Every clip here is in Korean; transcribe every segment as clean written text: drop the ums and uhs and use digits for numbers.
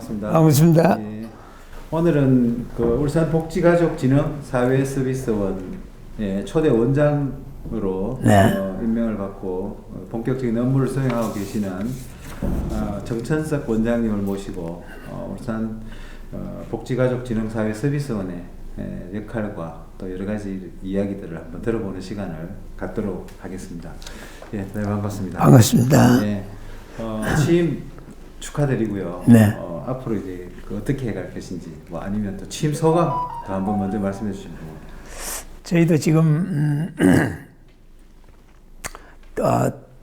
반갑습니다. 반갑습니다. 예, 오늘은 그 울산 복지가족진흥 사회서비스원 초대 원장으로 네. 임명을 받고 본격적인 업무를 수행하고 계시는 정천석 원장님을 모시고 울산 복지가족진흥사회서비스원의 역할과 또 여러 가지 이야기들을 한번 들어보는 시간을 갖도록 하겠습니다. 예, 네, 반갑습니다. 반갑습니다. 예, 취임 축하드리고요. 네. 앞으로 이제 어떻게 해갈 것인지, 뭐 아니면 또 취임 소감 또 한번 먼저 말씀해 주시면 됩니다. 저희도 지금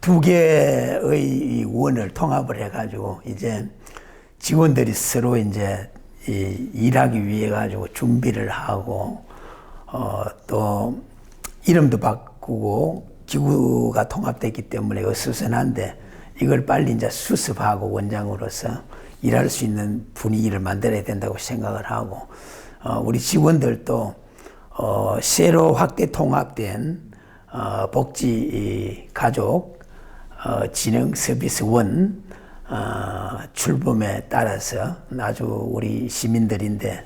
두 개의 원을 통합을 해가지고 이제 직원들이 서로 이제 일하기 위해 가지고 준비를 하고 또 이름도 바꾸고 기구가 통합됐기 때문에 어수선한데 이걸 빨리 이제 수습하고 원장으로서 일할 수 있는 분위기를 만들어야 된다고 생각을 하고 우리 직원들도 새로 확대 통합된 복지 가족 진흥 서비스원 출범에 따라서 아주 우리 시민들인데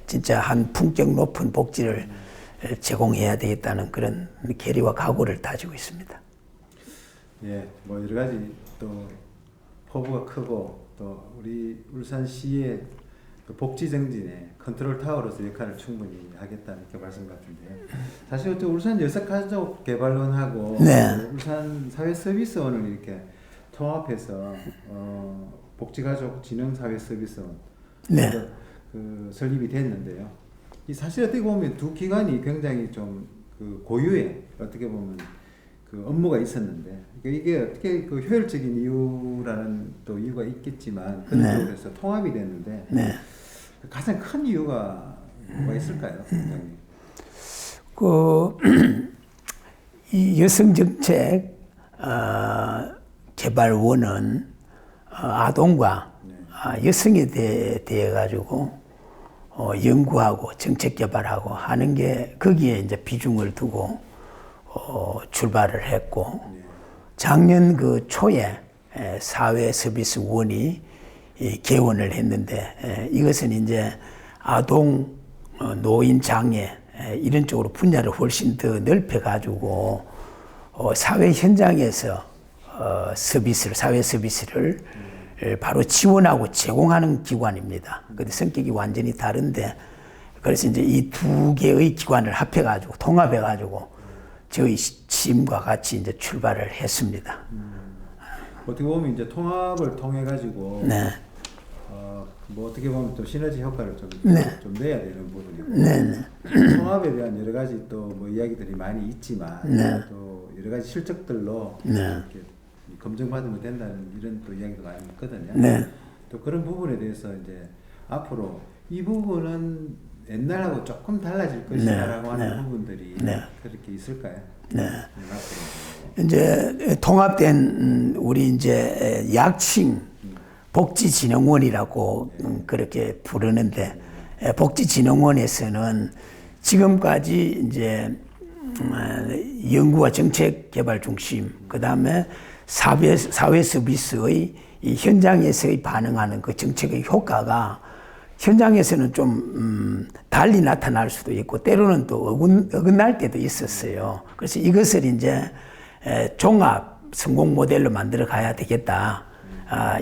진짜 한 품격 높은 복지를 제공해야 되겠다는 그런 계리와 각오를 다지고 있습니다. 예, 뭐 여러 가지 또 포부가 크고 또 우리 울산시의 복지 정진의 컨트롤 타워로서 역할을 충분히 하겠다는 그 말씀 같은데, 사실 또 울산 여성가족개발원하고 네. 울산 사회서비스원을 이렇게 통합해서 복지가족진흥사회서비스원 네. 그 설립이 됐는데요. 이 사실 어떻게 보면 두 기관이 굉장히 좀 그 고유의 어떻게 보면 그 업무가 있었는데 이게 어떻게 그 효율적인 이유라는 또 이유가 있겠지만 그런 네. 쪽으로 해서 통합이 됐는데 네. 가장 큰 이유가 뭐가 있을까요, 원장님? 이 여성정책 개발원은 아동과 여성에 대해 가지고 연구하고 정책 개발하고 하는 게 거기에 이제 비중을 두고 출발을 했고, 작년 그 초에 사회서비스원이 개원을 했는데 이것은 이제 아동, 노인, 장애 이런 쪽으로 분야를 훨씬 더 넓혀 가지고 사회 현장에서 사회 서비스를 바로 지원하고 제공하는 기관입니다. 근데 성격이 완전히 다른데, 그래서 이제 이 두 개의 기관을 합해 가지고 통합해 가지고 저희 팀과 같이 이제 출발을 했습니다. 어떻게 보면 이제 통합을 통해 가지고 네. 뭐 어떻게 보면 또 시너지 효과를 좀 내야 되는 부분이고, 네. 통합에 대한 여러 가지 또 뭐 이야기들이 많이 있지만 네. 또 여러 가지 실적들로 네. 이렇게 검증받으면 된다는 이런 또 이야기도 많이 있거든요. 네. 또 그런 부분에 대해서 이제 앞으로 이 부분은 옛날하고 조금 달라질 것이다라고 하는 부분들이 그렇게 있을까요? 네. 이제 통합된 우리 이제 약칭 복지진흥원이라고 그렇게 부르는데, 복지진흥원에서는 지금까지 이제 연구와 정책 개발 중심, 그 다음에 사회 서비스의 이 현장에서의 반응하는 그 정책의 효과가 현장에서는 좀 달리 나타날 수도 있고 때로는 또 어긋날 때도 있었어요. 그래서 이것을 이제 종합 성공 모델로 만들어 가야 되겠다,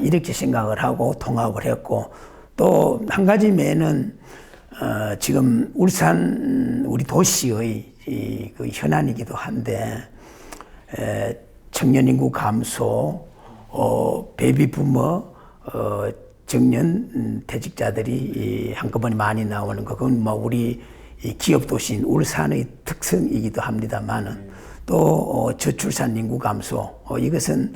이렇게 생각을 하고 통합을 했고, 또 한 가지 면은 지금 울산 우리 도시의 그 현안이기도 한데 청년 인구 감소, 베이비 부머, 정년 퇴직자들이 한꺼번에 많이 나오는 거, 그건 뭐 우리 기업 도시인 울산의 특성이기도 합니다만은, 또 저출산 인구 감소, 이것은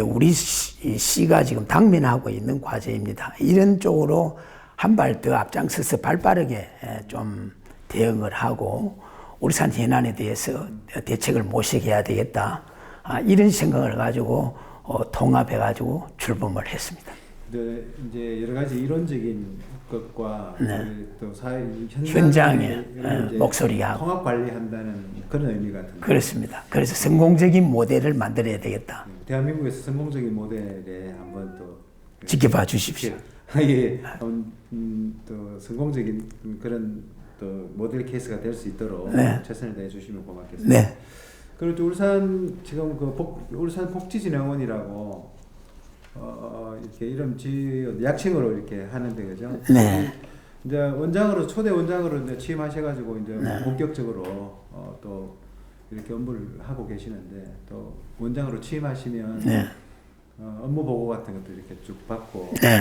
우리 시가 지금 당면하고 있는 과제입니다. 이런 쪽으로 한 발 더 앞장서서 발빠르게 좀 대응을 하고 울산 현안에 대해서 대책을 모색해야 되겠다, 이런 생각을 가지고 통합해 가지고 출범을 했습니다. 네, 이제 여러 가지 이론적인 것과 또 사회 현장의 목소리가 통합 관리한다는 그런 의미 같은데. 그렇습니다. 그래서 성공적인 모델을 만들어야 되겠다. 대한민국에서 성공적인 모델에 한번 또 지켜봐 주십시오. 예, 또 성공적인 그런 또 모델 케이스가 될 수 있도록 네. 최선을 다해 주시면 고맙겠습니다. 네. 그리고 또 울산 지금 울산 복지진흥원이라고 이렇게 이름 약칭으로 이렇게 하는데 그죠? 네. 이제 원장으로 초대 원장으로 이제 취임하셔가지고 이제 본격적으로 또 이렇게 업무를 하고 계시는데 또 원장으로 취임하시면 네. 업무 보고 같은 것도 이렇게 쭉 받고 네.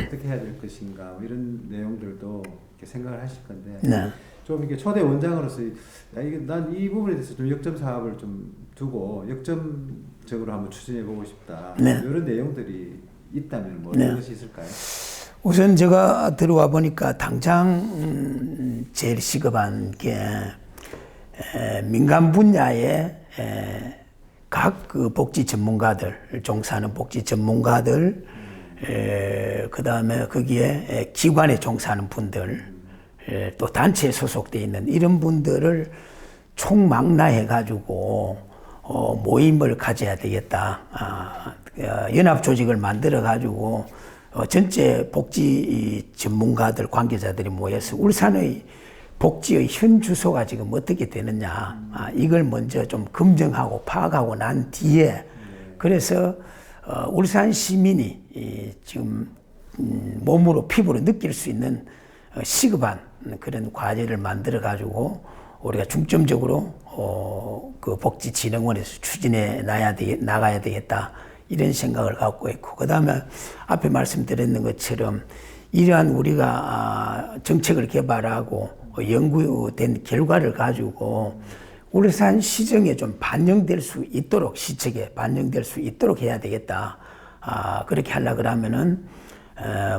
어떻게 해야 될 것인가 뭐 이런 내용들도 이렇게 생각을 하실 건데 네. 좀 이렇게 초대 원장으로서 난 이 부분에 대해서 좀 역점 사업을 좀 두고 역점적으로 한번 추진해 보고 싶다. 네. 이런 내용들이 있다면 뭐 네. 이런 것이 있을까요? 우선 제가 들어와 보니까 당장 제일 시급한 게 민간 분야의 각 그 복지 전문가들, 종사하는 복지 전문가들, 그 다음에 거기에 기관에 종사하는 분들, 또 단체에 소속되어 있는 이런 분들을 총망라해가지고 모임을 가져야 되겠다. 연합 조직을 만들어가지고 전체 복지 전문가들, 관계자들이 모여서 울산의 복지의 현 주소가 지금 어떻게 되느냐, 이걸 먼저 좀 검증하고 파악하고 난 뒤에, 그래서 울산 시민이 지금 몸으로 피부로 느낄 수 있는 시급한 그런 과제를 만들어 가지고 우리가 중점적으로 그 복지진흥원에서 추진해 나가야 되겠다, 이런 생각을 갖고 있고, 그 다음에 앞에 말씀드렸는 것처럼 이러한 우리가 정책을 개발하고 연구된 결과를 가지고 울산 시정에 좀 반영될 수 있도록, 시책에 반영될 수 있도록 해야 되겠다. 그렇게 하려고 그러면은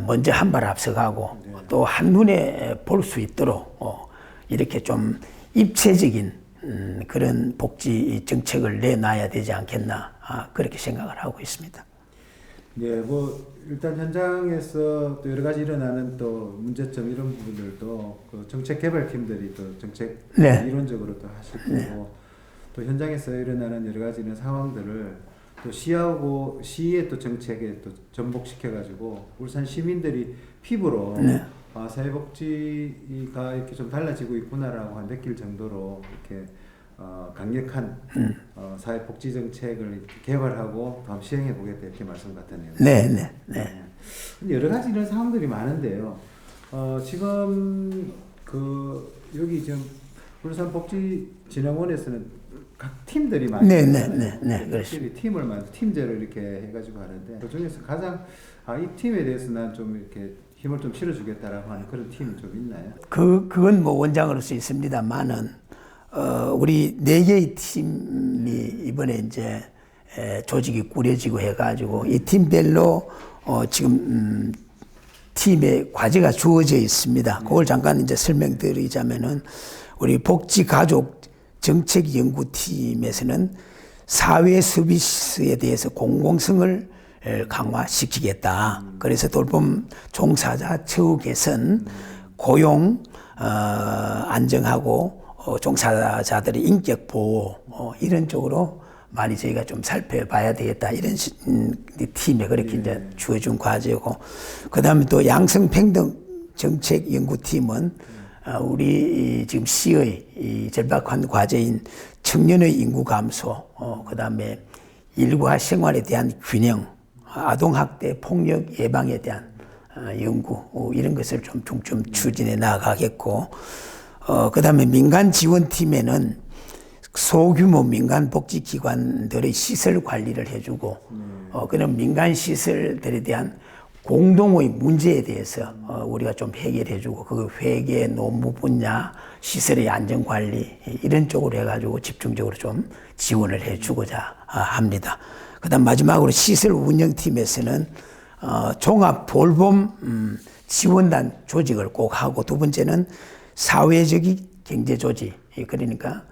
먼저 한 발 앞서가고 또 한눈에 볼 수 있도록 이렇게 좀 입체적인 그런 복지 정책을 내놔야 되지 않겠나, 그렇게 생각을 하고 있습니다. 네, 뭐 일단 현장에서 또 여러 가지 일어나는 또 문제점 이런 부분들도 그 정책 개발팀들이 또 정책 네. 이론적으로 또 하실 거고 또 현장에서 일어나는 여러 가지 이런 상황들을 또 시의 또 정책에 또 전복시켜 가지고 울산 시민들이 피부로 사회복지가 이렇게 좀 달라지고 있구나라고 느낄 정도로 이렇게 강력한 사회복지 정책을 이렇게 개발하고 다음 시행해 보겠다, 이렇게 말씀 같으네요. 네. 근데 여러 가지 이런 상황들이 많은데요. 지금 여기 지금 울산 복지진흥원에서는 각 팀들이 많이 네, 그렇습니다. 팀을 팀제로 이렇게 해가지고 하는데 그 중에서 가장 이 팀에 대해서 난 좀 이렇게 힘을 좀 실어주겠다라고 하는 그런 팀이 좀 있나요? 그건 뭐 원장으로서 있습니다만은 우리 4개의 팀이 이번에 이제 조직이 꾸려지고 해가지고 이 팀별로 지금 팀의 과제가 주어져 있습니다. 그걸 잠깐 이제 설명드리자면은 우리 복지가족 정책연구팀에서는 사회 서비스에 대해서 공공성을 강화시키겠다. 그래서 돌봄 종사자 처우 개선, 고용 안정하고 종사자들의 인격 보호 이런 쪽으로 많이 저희가 좀 살펴봐야 되겠다, 이런 팀에 그렇게 이제 주어준 과제고, 그 다음에 또 양성평등 정책연구팀은 우리 지금 시의 이 절박한 과제인 청년의 인구 감소, 그 다음에 일과 생활에 대한 균형, 아동학대 폭력 예방에 대한 연구, 이런 것을 좀 중점 추진해 나가겠고, 그 다음에 민간 지원팀에는 소규모 민간 복지기관들의 시설 관리를 해주고, 그런 민간 시설들에 대한 공동의 문제에 대해서 우리가 좀 해결해주고, 그 회계, 노무 분야, 시설의 안전관리 이런 쪽으로 해가지고 집중적으로 좀 지원을 해주고자 합니다. 그다음 마지막으로 시설 운영팀에서는 종합 돌봄 지원단 조직을 꼭 하고, 두 번째는 사회적인 경제 조직, 그러니까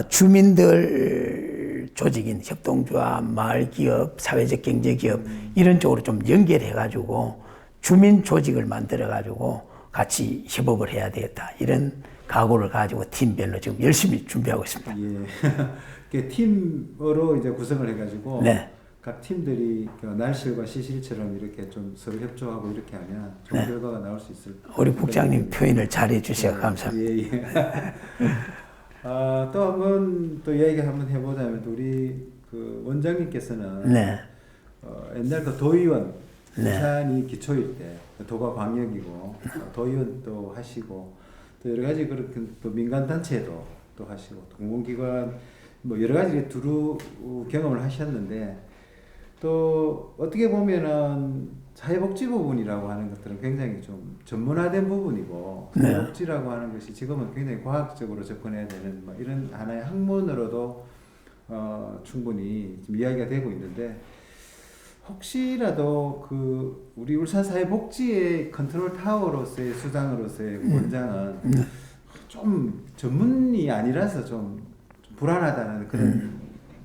주민들 조직인 협동조합, 마을기업, 사회적 경제기업 이런 쪽으로 좀 연결해가지고 주민 조직을 만들어가지고 같이 협업을 해야 되겠다, 이런 각오를 가지고 팀별로 지금 열심히 준비하고 있습니다. 예. 팀으로 이제 구성을 해가지고 각 팀들이 그 날실과 시실처럼 이렇게 좀 서로 협조하고 이렇게 하면 좋은 네. 결과가 나올 수 있을. 우리 국장님 표현을 잘해 주셔서 감사합니다. 예, 예. 또 한번 또 이야기 한번 해보자면 우리 그 원장님께서는 네. 옛날 그 도의원 네. 부산이 기초일 때 도가 광역이고 도의원도 하시고 또 여러 가지 그렇게 또 민간 단체도 또 하시고 또 공공기관 뭐 여러 가지 두루 경험을 하셨는데 또 어떻게 보면은 사회복지 부분이라고 하는 것들은 굉장히 좀 전문화된 부분이고 네. 사회복지라고 하는 것이 지금은 굉장히 과학적으로 접근해야 되는 뭐 이런 하나의 학문으로도 충분히 지금 이야기가 되고 있는데 혹시라도 그 우리 울산 사회복지의 컨트롤 타워로서의 수장으로서의 원장은 좀 전문이 아니라서 좀 불안하다는 그런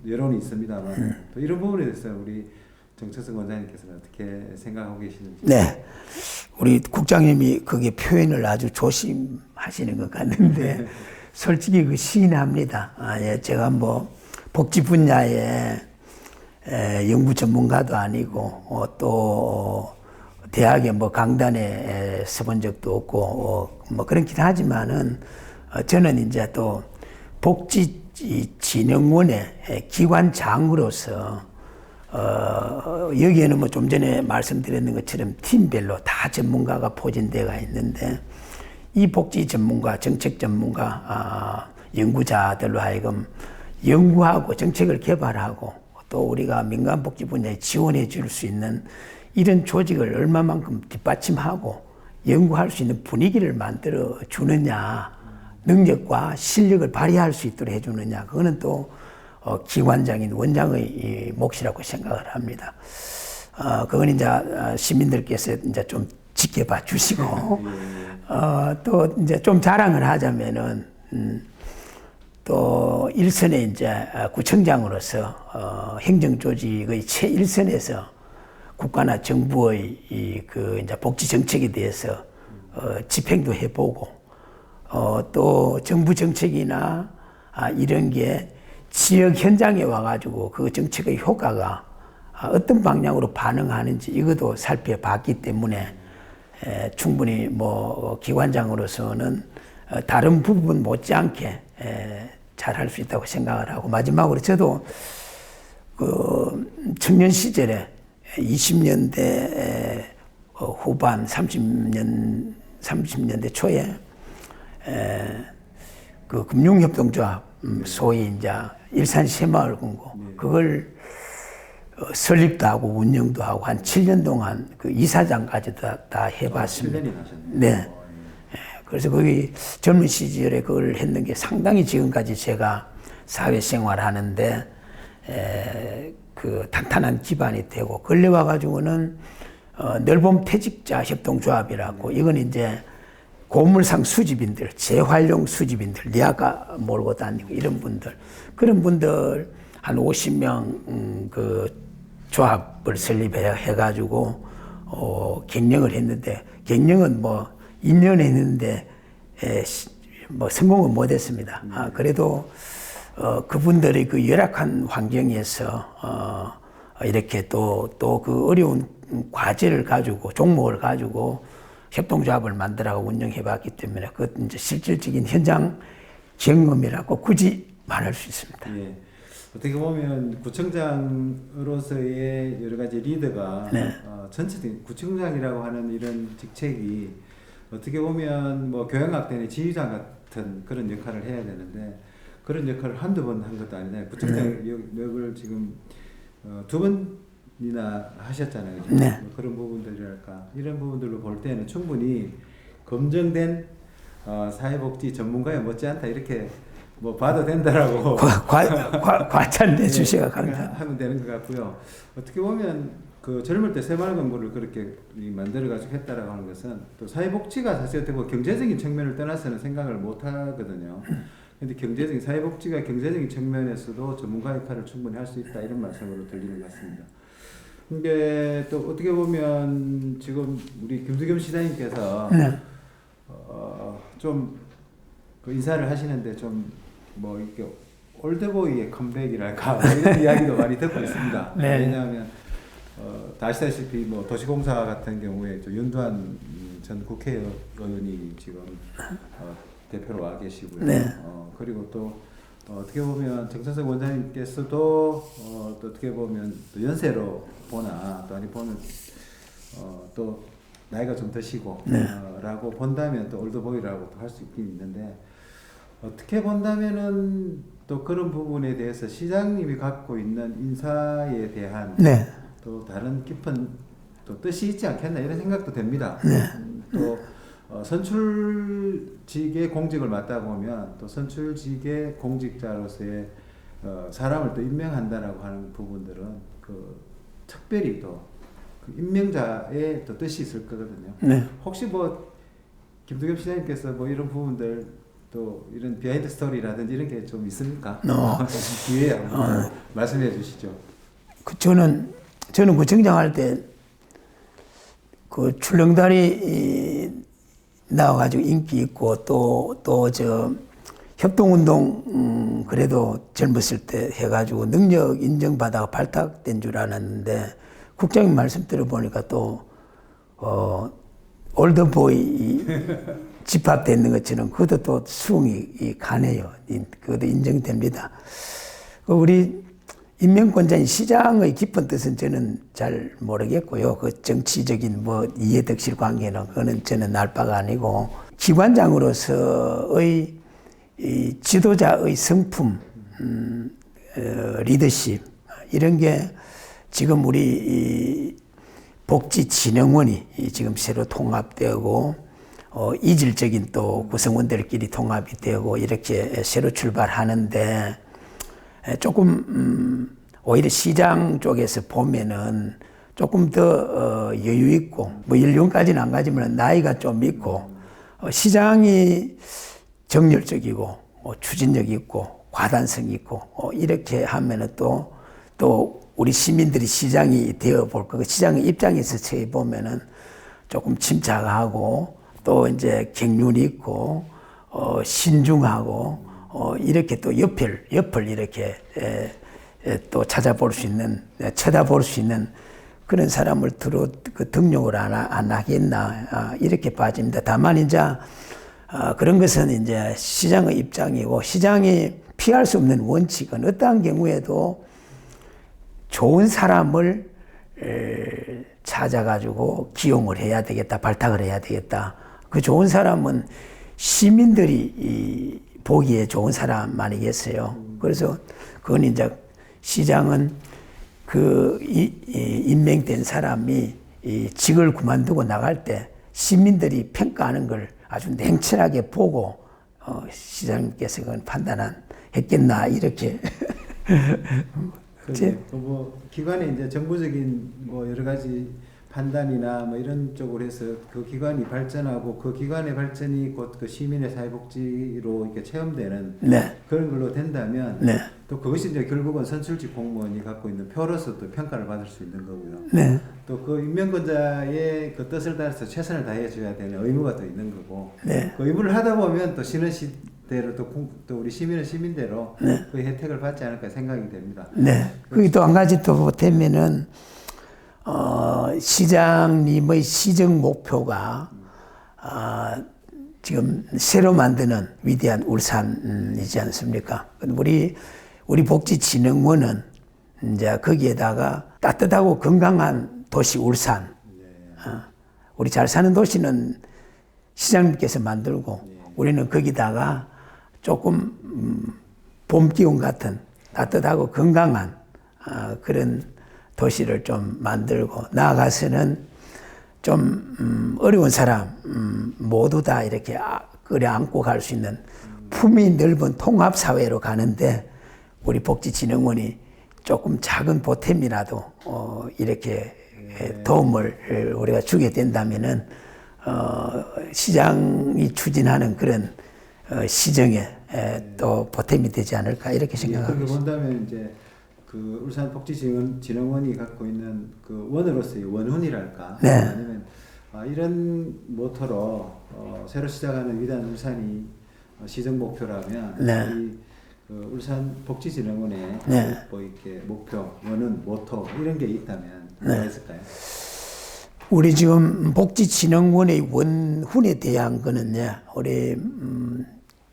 여론이 있습니다만 또 이런 부분에 대해서 우리 정철성 원장님께서는 어떻게 생각하고 계시는지. 네. 우리 국장님이 거기에 표현을 아주 조심하시는 것 같는데 솔직히 그 시인합니다. 예, 제가 뭐 복지 분야에 연구 전문가도 아니고 또 대학에 뭐 강단에 서본 적도 없고 뭐 그렇긴 하지만은 저는 이제 또 복지진흥원의 기관장으로서 여기에는 뭐 좀 전에 말씀드렸는 것처럼 팀별로 다 전문가가 포진되어 있는데 이 복지 전문가, 정책 전문가, 연구자들로 하여금 연구하고 정책을 개발하고 또 우리가 민간복지 분야에 지원해 줄 수 있는 이런 조직을 얼마만큼 뒷받침하고 연구할 수 있는 분위기를 만들어 주느냐, 능력과 실력을 발휘할 수 있도록 해주느냐, 그거는 또 기관장인 원장의 몫이라고 생각을 합니다. 그건 이제 시민들께서 이제 좀 지켜봐 주시고, 또 이제 좀 자랑을 하자면은, 또 일선에 이제 구청장으로서 행정조직의 최일선에서 국가나 정부의 그 이제 복지 정책에 대해서 집행도 해보고, 또 정부 정책이나 이런 게 지역 현장에 와가지고 그 정책의 효과가 어떤 방향으로 반응하는지 이것도 살펴봤기 때문에 충분히 뭐 기관장으로서는 다른 부분 못지않게 잘할 수 있다고 생각을 하고, 마지막으로 저도 그 청년 시절에 20년대 후반 30년대 초에 그 금융협동조합 소위 이제 일산 새마을금고 그걸 설립도 하고 운영도 하고 한 7년 동안 그 이사장까지 다 해봤습니다. 7년이나 하셨네요. 네. 그래서 거기 젊은 시절에 그걸 했는 게 상당히 지금까지 제가 사회생활 하는데 그 탄탄한 기반이 되고, 근래 와가지고는 널봄 퇴직자 협동조합이라고, 이건 이제 고물상 수집인들, 재활용 수집인들, 리아카 몰고 다니고 이런 분들, 그런 분들 한 50명 그 조합을 설립해가지고 경영을 했는데, 경영은 뭐 2년 했는데 뭐 성공은 못했습니다. 그래도 그분들의 그 열악한 환경에서 이렇게 또 그 어려운 과제를 가지고 종목을 가지고 협동조합을 만들어서 운영해봤기 때문에 그 이제 실질적인 현장 경험이라고 굳이 말할 수 있습니다. 예. 어떻게 보면 구청장으로서의 여러 가지 리더가 전체적인 구청장이라고 하는 이런 직책이 어떻게 보면 뭐 교양학대의 지휘자 같은 그런 역할을 해야 되는데 그런 역할을 한두 번 한 것도 아니잖아요. 구청장 역을 지금 2번이나 하셨잖아요. 네. 뭐 그런 부분들이랄까 이런 부분들로 볼 때는 충분히 검증된 사회복지 전문가에 못지않다 이렇게 뭐 봐도 된다라고 과찬내 주시가 감사합니다. 하면 되는 것 같고요. 어떻게 보면 그 젊을 때 새마을금고를 그렇게 만들어 가지고 했다라고 하는 것은 또 사회복지가 사실 어떻게 보면 경제적인 측면을 떠나서는 생각을 못 하거든요. 근데 경제적인 사회복지가 경제적인 측면에서도 전문가 역할을 충분히 할 수 있다 이런 말씀으로 들리는 것 같습니다. 근데 또 어떻게 보면 지금 우리 김두겸 시장님께서 좀 그 인사를 하시는데 좀 뭐 이렇게 올드보이의 컴백이랄까 뭐 이런 이야기도 많이 듣고 있습니다. 네. 왜냐하면 다 아시다시피 뭐 도시공사 같은 경우에 윤두한 전 국회의원이 지금 대표로 와 계시고요. 네. 그리고 또 어떻게 보면 정찬석 원장님께서도 또 어떻게 보면 또 연세로 보나 또 아니 보면 또 나이가 좀 드시고 라고 본다면 또 올드보이라고 할 수 있긴 있는데 어떻게 본다면은 또 그런 부분에 대해서 시장님이 갖고 있는 인사에 대한 네. 또 다른 깊은 또 뜻이 있지 않겠나 이런 생각도 됩니다. 또 선출직의 공직을 맡다 보면 또 선출직의 공직자로서의 사람을 또 임명한다라고 하는 부분들은 그 특별히 또 그 임명자의 또 뜻이 있을 거거든요. 네. 혹시 뭐 김두겸 시장님께서 뭐 이런 부분들 또 이런 비하인드 스토리라든지 이런 게 좀 있습니까? 기회에 한번 말씀해 주시죠. 저는 그 정장할 때 그 출렁다리 나와가지고 인기 있고 또 저 협동운동 그래도 젊었을 때 해가지고 능력 인정받아가 발탁된 줄 알았는데 국장님 말씀 들어보니까 또 올드보이 집합되어 있는 것처럼 그것도 또 수긍이 가네요. 그것도 인정됩니다. 우리 임명권자인 시장의 깊은 뜻은 저는 잘 모르겠고요. 그 정치적인 뭐 이해득실 관계는 그거는 저는 알 바가 아니고 기관장으로서의 이 지도자의 성품, 리더십 이런 게 지금 우리 이 복지진흥원이 지금 새로 통합되고 이질적인 또 구성원들끼리 통합이 되고 이렇게 새로 출발하는데 조금 오히려 시장 쪽에서 보면은 조금 더 여유 있고 뭐 연령까지는 안 가지만 나이가 좀 있고 시장이 정열적이고 추진력 있고 과단성 있고 이렇게 하면은 또 우리 시민들이 시장이 되어 볼 거고 시장의 입장에서 쳐 보면은 조금 침착하고 또 이제 경륜이 있고 신중하고 이렇게 또 옆을 이렇게 또 찾아볼 수 있는 쳐다볼 수 있는 그런 사람을 등용을 안 하겠나 이렇게 봐집니다. 다만 이제 그런 것은 이제 시장의 입장이고 시장이 피할 수 없는 원칙은 어떠한 경우에도 좋은 사람을 찾아가지고 기용을 해야 되겠다, 발탁을 해야 되겠다. 그 좋은 사람은 시민들이 보기에 좋은 사람 아니겠어요. 그래서 그건 이제 시장은 그 임명된 사람이 이 직을 그만두고 나갈 때 시민들이 평가하는 걸 아주 냉철하게 보고 시장님께서 그건 판단했겠나 이렇게. 뭐 기관의 이제 정부적인 뭐 여러 가지 판단이나 뭐 이런 쪽으로 해서 그 기관이 발전하고 그 기관의 발전이 곧 그 시민의 사회복지로 이렇게 체험되는 네. 그런 걸로 된다면 네. 또 그것이 이제 결국은 선출직 공무원이 갖고 있는 표로서 또 평가를 받을 수 있는 거고요. 네. 또 그 임명권자의 그 뜻을 따라서 최선을 다해줘야 되는 의무가 또 있는 거고. 네. 그 의무를 하다 보면 또 시는 시대로 또 우리 시민은 시민대로 네. 그 혜택을 받지 않을까 생각이 됩니다. 네. 그게 또 한 가지 또 보태면은 시장님의 시정 목표가 지금 새로 만드는 위대한 울산이지 않습니까? 우리 복지진흥원은 이제 거기에다가 따뜻하고 건강한 도시 울산. 우리 잘 사는 도시는 시장님께서 만들고 우리는 거기다가 조금 봄 기온 같은 따뜻하고 건강한 그런 도시를 좀 만들고 나아가서는 좀 어려운 사람 모두 다 이렇게 끌어 안고 갈 수 있는 품이 넓은 통합사회로 가는데 우리 복지진흥원이 조금 작은 보탬이라도 이렇게 도움을 우리가 주게 된다면은 시장이 추진하는 그런 시정에 또 보탬이 되지 않을까 이렇게 생각합니다. 그렇게 본다면 이제 그 울산 복지진흥원이 갖고 있는 그 원으로서의 원훈이랄까 네. 아니면 이런 모토로 새로 시작하는 위대한 울산이 시정 목표라면 네. 우리 그 울산 복지진흥원의 네. 뭐 이렇게 목표, 원은 모토 이런 게 있다면 뭐가 있을까요? 우리 지금 복지진흥원의 원훈에 대한 거는요, 우리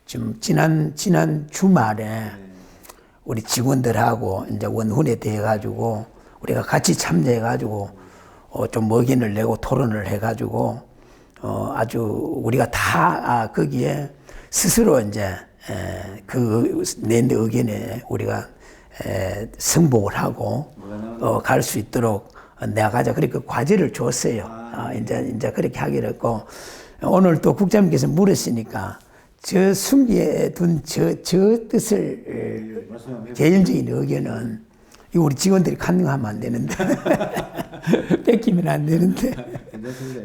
지금 지난 주말에 우리 직원들하고 이제 원훈에 대해 가지고 우리가 같이 참여해 가지고 좀 의견을 내고 토론을 해 가지고 아주 우리가 다 거기에 스스로 이제 그 낸 의견에 우리가 승복을 하고 갈 수 있도록 내가자 그렇게 과제를 줬어요. 이제 그렇게 하기로 했고 오늘 또 국장님께서 물으시니까 저 숨기에 둔 저 뜻을 개인적인 의견은 이 우리 직원들이 간능하면 안 되는데 뺏기면 안 되는데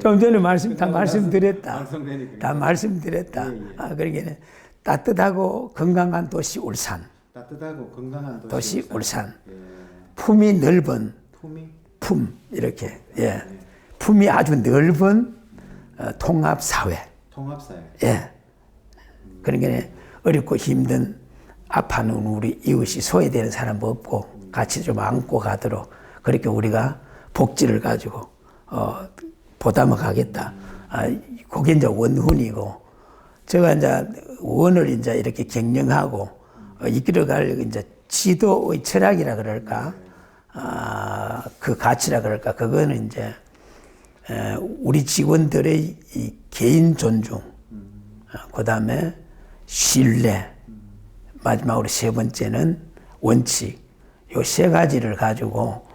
좀 전에 다 말씀드렸다. 다 말씀드렸다. 그러니까 따뜻하고 건강한 도시 울산. 따뜻하고 건강한 도시 울산. 품이 넓은 품 이렇게 품이 아주 넓은 통합 사회. 예. 그러니까 어렵고 힘든 아파하는 우리 이웃이 소외되는 사람 없고 같이 좀 안고 가도록 그렇게 우리가 복지를 가지고 보담아 가겠다. 그게 이제 원훈이고 제가 이제 원을 이제 이렇게 경영하고 이끌어갈 이제 지도의 철학이라 그럴까, 그 가치라 그럴까, 그거는 이제 우리 직원들의 이 개인 존중, 그 다음에 신뢰, 마지막으로 세 번째는 원칙. 요 세 가지를 가지고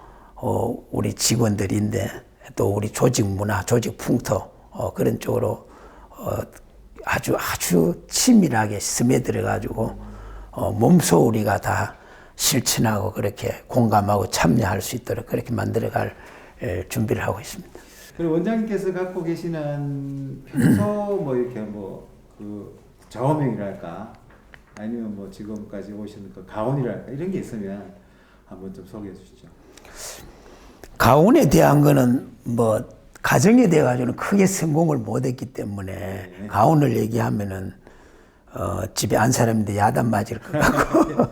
우리 직원들인데 또 우리 조직 문화, 조직 풍토 그런 쪽으로 아주 치밀하게 스며들어 가지고 몸소 우리가 다 실천하고 그렇게 공감하고 참여할 수 있도록 그렇게 만들어갈 준비를 하고 있습니다. 그리고 원장님께서 갖고 계시는 평소 뭐 이렇게 뭐 그 좌우명이랄까 아니면 뭐 지금까지 오시는 그 가온이랄까 이런 게 있으면 한번 좀 소개해 주시죠. 가온에 대한 거는 뭐 가정에 대해 가지고는 크게 성공을 못했기 때문에 가온을 얘기하면은 집에 안 사람인데 야단 맞을 것 같고.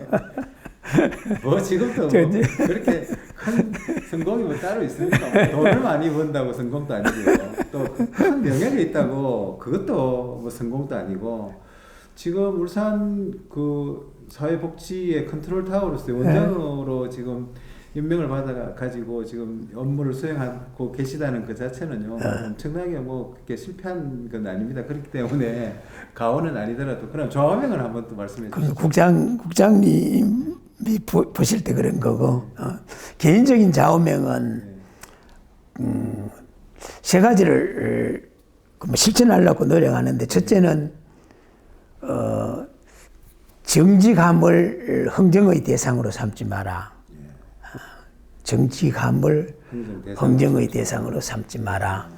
뭐 지금도 뭐 그렇게 큰 성공이 뭐 따로 있습니까? 돈을 많이 번다고 성공도 아니고요. 또 큰 명예가 있다고 그것도 뭐 성공도 아니고 지금 울산 그 사회복지의 컨트롤 타워로서 원장으로 지금 임명을 받아 가지고 지금 업무를 수행하고 계시다는 그 자체는요 엄청나게 뭐 그렇게 실패한 건 아닙니다. 그렇기 때문에 가오는 아니더라도 그럼 좌우명을 한번 또 말씀해 주시죠. 국장님이 보실 때 그런 거고 개인적인 좌우명은 세 가지를 실천하려고 노력하는데 첫째는 정직함을 흥정의 대상으로 삼지 마라. 정직함을 흥정의 대상으로 삼지 마라.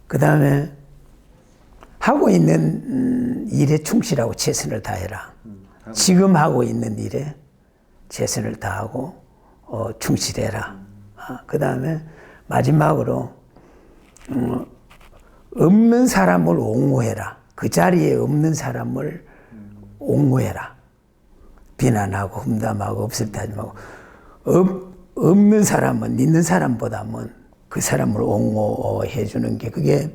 그 다음에 하고 있는 일에 충실하고 최선을 다해라. 지금 하고 있는 일에 최선을 다하고 충실해라. 그 다음에 마지막으로 없는 사람을 옹호해라. 그 자리에 없는 사람을 옹호해라. 비난하고 험담하고 없을 때 하지 말고 없는 사람은 있는 사람보다는 그 사람을 옹호해 주는 게 그게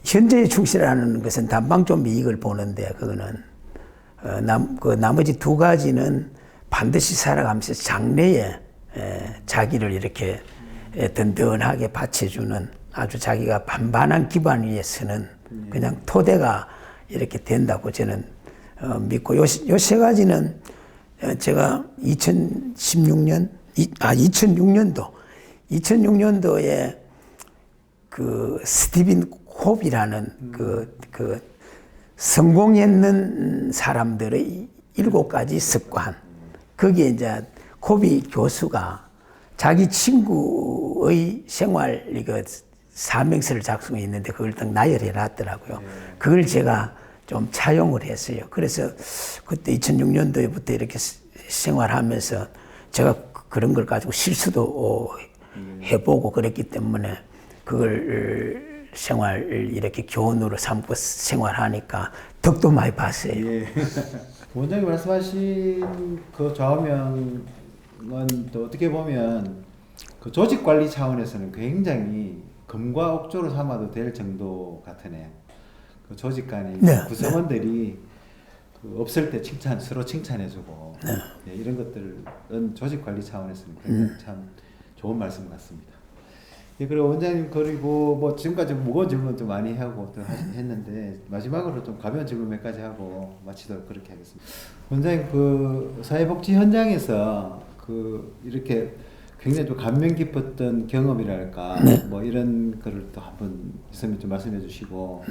현재에 충실하는 것은 단방 좀 이익을 보는데 그거는 나머지 두 가지는 반드시 살아가면서 장래에 자기를 이렇게 든든하게 받쳐주는 아주 자기가 반반한 기반 위에 서는 그냥 토대가 이렇게 된다고 저는 믿고 요 세 가지는 제가 2006년도에 그 스티븐 홉이라는 그 성공했는 사람들의 7가지 습관. 거기에 이제 홉이 교수가 자기 친구의 생활 이거 사명서를 작성해 있는데 그걸 딱 나열해 놨더라고요. 그걸 제가 좀 차용을 했어요. 그래서 그때 2006년도에부터 이렇게 생활하면서 제가 그런 걸 가지고 실수도 해보고 그랬기 때문에 그걸 생활을 이렇게 교훈으로 삼고 생활하니까 덕도 많이 봤어요. 예. 원장님 말씀하신 그 좌우명은 또 어떻게 보면 그 조직 관리 차원에서는 굉장히 금과 옥조로 삼아도 될 정도 같으네요. 그 조직 간의 네, 구성원들이 그 없을 때 서로 칭찬해주고 네. 예, 이런 것들은 조직 관리 차원에서는 굉장히 참 좋은 말씀 같습니다. 예, 그리고 원장님 그리고 뭐 지금까지 무거운 질문 좀 많이 하고 또 했는데 마지막으로 좀 가벼운 질문 몇 가지 하고 마치도록 그렇게 하겠습니다. 원장님 그 사회복지 현장에서 그 이렇게 굉장히 좀 감명 깊었던 경험이랄까 뭐 이런 거를 또 한번 있으면 좀 말씀해 주시고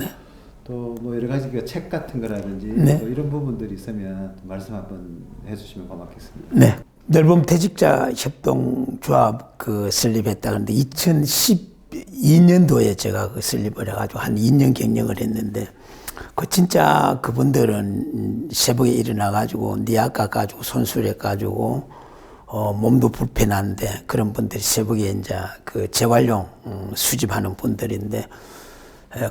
또 뭐 여러 가지 그 책 같은 거라든지 또 이런 부분들이 있으면 말씀 한번 해주시면 고맙겠습니다. 네. 넓은 퇴직자 협동조합 그 설립했다 그런데 2012년도에 제가 그 설립을 해가지고 한 2년 경영을 했는데 그 진짜 그분들은 새벽에 일어나가지고 니아까 가지고 손수레 가지고 몸도 불편한데 그런 분들이 새벽에 이제 그 재활용 수집하는 분들인데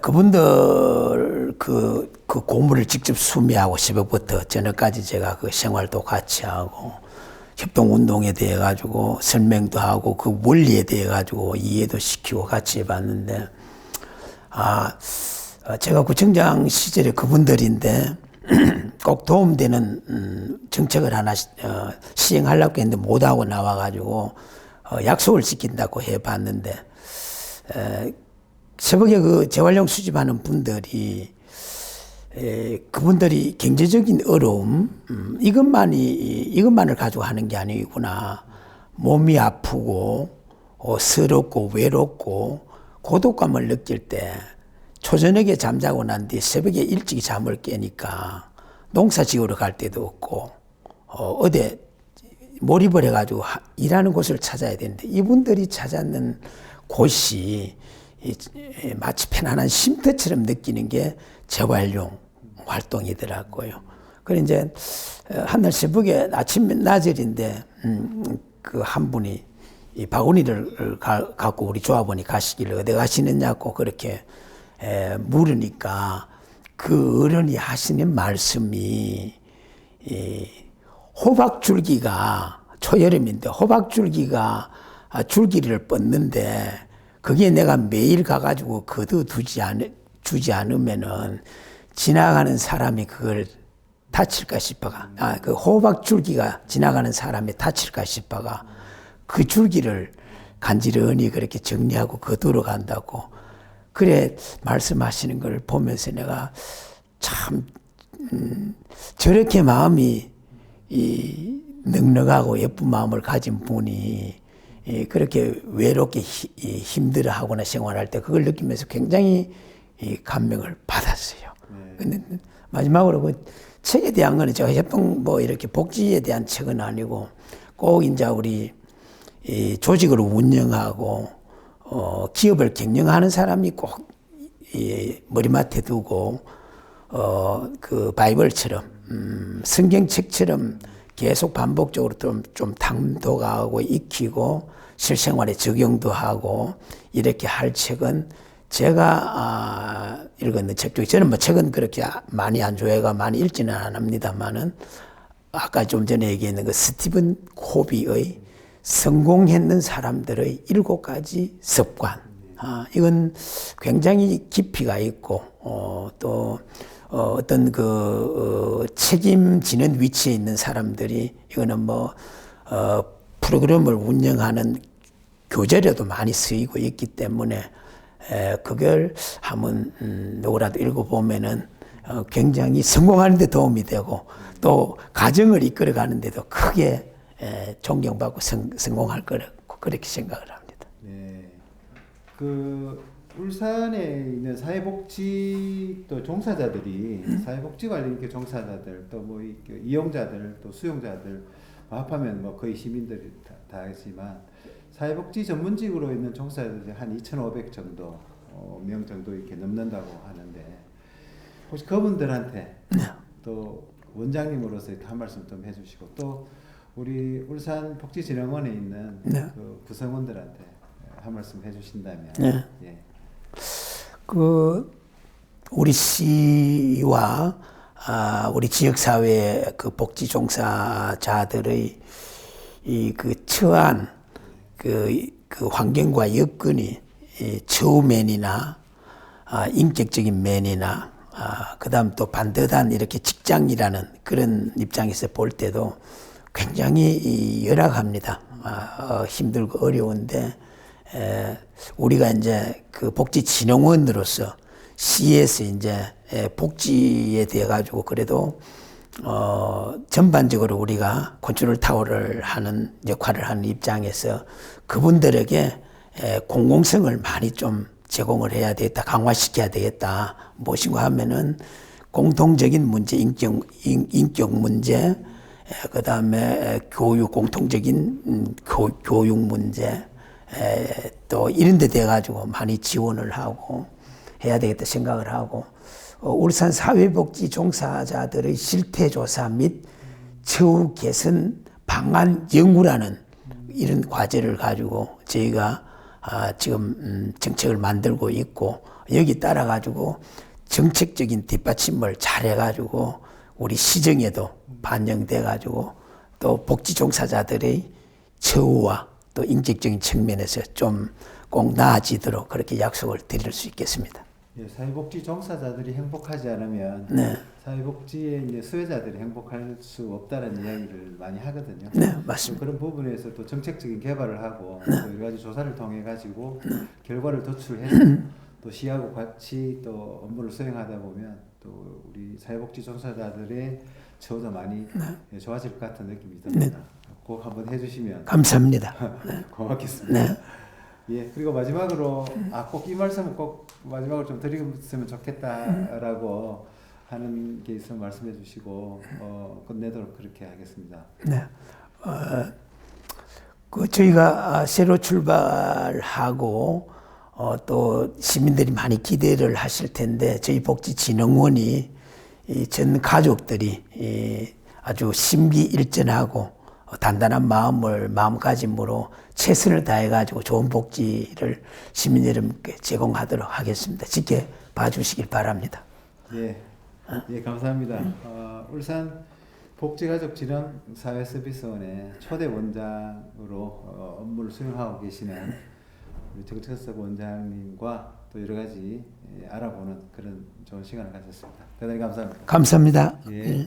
그분들 그 고물을 직접 수미하고 새벽부터 저녁까지 제가 그 생활도 같이 하고 협동운동에 대해 가지고 설명도 하고 그 원리에 대해 가지고 이해도 시키고 같이 해봤는데 제가 구청장 시절에 그분들인데 꼭 도움되는 정책을 하나 시행하려고 했는데 못하고 나와가지고 약속을 지킨다고 해봤는데 새벽에 그 재활용 수집하는 분들이 그분들이 경제적인 어려움 이것만을 가지고 하는 게 아니구나. 몸이 아프고 서럽고 외롭고 고독감을 느낄 때 초저녁에 잠자고 난 뒤 새벽에 일찍 잠을 깨니까 농사 지으러 갈 데도 없고 어디 몰입을 해가지고 일하는 곳을 찾아야 되는데 이분들이 찾았는 곳이 마치 편안한 쉼터처럼 느끼는 게 재활용 활동이더라고요. 그래 이제 한날 새벽에 아침 낮을인데 그 한 분이 이 바구니를 갖고 우리 조합원이 가시길래 어디 가시느냐고 그렇게 물으니까 그 어른이 하시는 말씀이 호박줄기가 초여름인데 호박줄기가 줄기를 뻗는데 그게 내가 매일 가가지고 주지 않으면은 지나가는 사람이 그걸 다칠까 싶어가. 그 호박줄기가 지나가는 사람이 다칠까 싶어가 그 줄기를 간지런히 그렇게 정리하고 거두러 간다고. 그래 말씀하시는 걸 보면서 내가 참 저렇게 마음이 넉넉하고 예쁜 마음을 가진 분이 그렇게 외롭게 힘들어하거나 생활할 때 그걸 느끼면서 굉장히 감명을 받았어요. 근데 마지막으로 그 책에 대한 거는 제가 협동 뭐 이렇게 복지에 대한 책은 아니고 꼭 이제 우리 조직을 운영하고 기업을 경영하는 사람이 꼭 머리맡에 두고 그 바이블처럼 성경책처럼 계속 반복적으로 좀 탐독하고 익히고 실생활에 적용도 하고 이렇게 할 책은 제가 읽었는 책 중에 저는 뭐 책은 그렇게 많이 안 좋아해가 많이 읽지는 안 합니다만은 아까 좀 전에 얘기했는 그 스티븐 코비의 성공했는 사람들의 7가지 습관. 이건 굉장히 깊이가 있고 또 어떤 그 책임지는 위치에 있는 사람들이 이거는 뭐 프로그램을 운영하는 교재로도 많이 쓰이고 있기 때문에 그걸 한번 누구라도 읽어보면은 굉장히 성공하는 데 도움이 되고 또 가정을 이끌어가는 데도 크게 존경받고 성공할 거라고 그렇게 생각을 합니다. 네. 그 울산에 있는 사회복지 또 종사자들이 사회복지 관련 이렇게 종사자들 또 뭐 이용자들 또 수용자들 합하면 뭐 거의 시민들이 다 하지만 사회복지 전문직으로 있는 종사자들이 한 2,500 정도 명 정도 이렇게 넘는다고 하는데 혹시 그분들한테 또 원장님으로서 한 말씀 좀 해주시고 또 우리 울산 복지진흥원에 있는 그 구성원들한테 한 말씀 해주신다면 그 우리 시와 우리 지역사회 그 복지 종사자들의 이 그 처한 그 환경과 여건이 이 처우면이나 인격적인 면이나 그다음 또 반듯한 이렇게 직장이라는 그런 입장에서 볼 때도 굉장히 열악합니다. 힘들고 어려운데 우리가 이제 그 복지진흥원으로서 시에서 이제 복지에 대해 가지고 그래도 전반적으로 우리가 컨트롤 타워를 하는 역할을 하는 입장에서 그분들에게 공공성을 많이 좀 제공을 해야 되겠다, 강화시켜야 되겠다. 무엇인가 하면은 공통적인 문제, 인격 문제, 그 다음에 교육, 공통적인 교육 문제, 또 이런 데 돼가지고 많이 지원을 하고 해야 되겠다 생각을 하고, 울산 사회복지 종사자들의 실태조사 및 처우 개선 방안 연구라는 이런 과제를 가지고 저희가 지금 정책을 만들고 있고, 여기 따라 가지고 정책적인 뒷받침을 잘 해가지고 우리 시정에도 반영돼 가지고 또 복지 종사자들의 처우와 또 인격적인 측면에서 좀 꼭 나아지도록 그렇게 약속을 드릴 수 있겠습니다. 예, 사회복지 종사자들이 행복하지 않으면 네. 사회복지의 이제 수혜자들이 행복할 수 없다는 이야기를 많이 하거든요. 네, 맞습니다. 그런 부분에서 또 정책적인 개발을 하고 또 여러 가지 조사를 통해 가지고 결과를 도출해서 또 시하고 같이 또 업무를 수행하다 보면 또 우리 사회복지 종사자들의 처우도 많이 좋아질 것 같은 느낌이 듭니다. 꼭 한번 해주시면 감사합니다. 고맙겠습니다. 네. 예, 그리고 마지막으로 꼭 이 말씀을 꼭 마지막으로 좀 드렸으면 좋겠다라고 하는 게 있으면 말씀해 주시고 끝내도록 그렇게 하겠습니다. 네. 그 저희가 새로 출발하고 또 시민들이 많이 기대를 하실 텐데 저희 복지진흥원이 이 전 가족들이 아주 심기일전하고 단단한 마음가짐으로 최선을 다해가지고 좋은 복지를 시민 여러분께 제공하도록 하겠습니다. 지켜봐 주시길 바랍니다. 예, 예, 감사합니다. 울산 복지가족진흥 사회서비스원의 초대 원장으로 업무를 수행하고 계시는 우리 정철석 원장님과 또 여러 가지 알아보는 그런 좋은 시간을 가졌습니다. 대단히 감사합니다. 감사합니다. 예.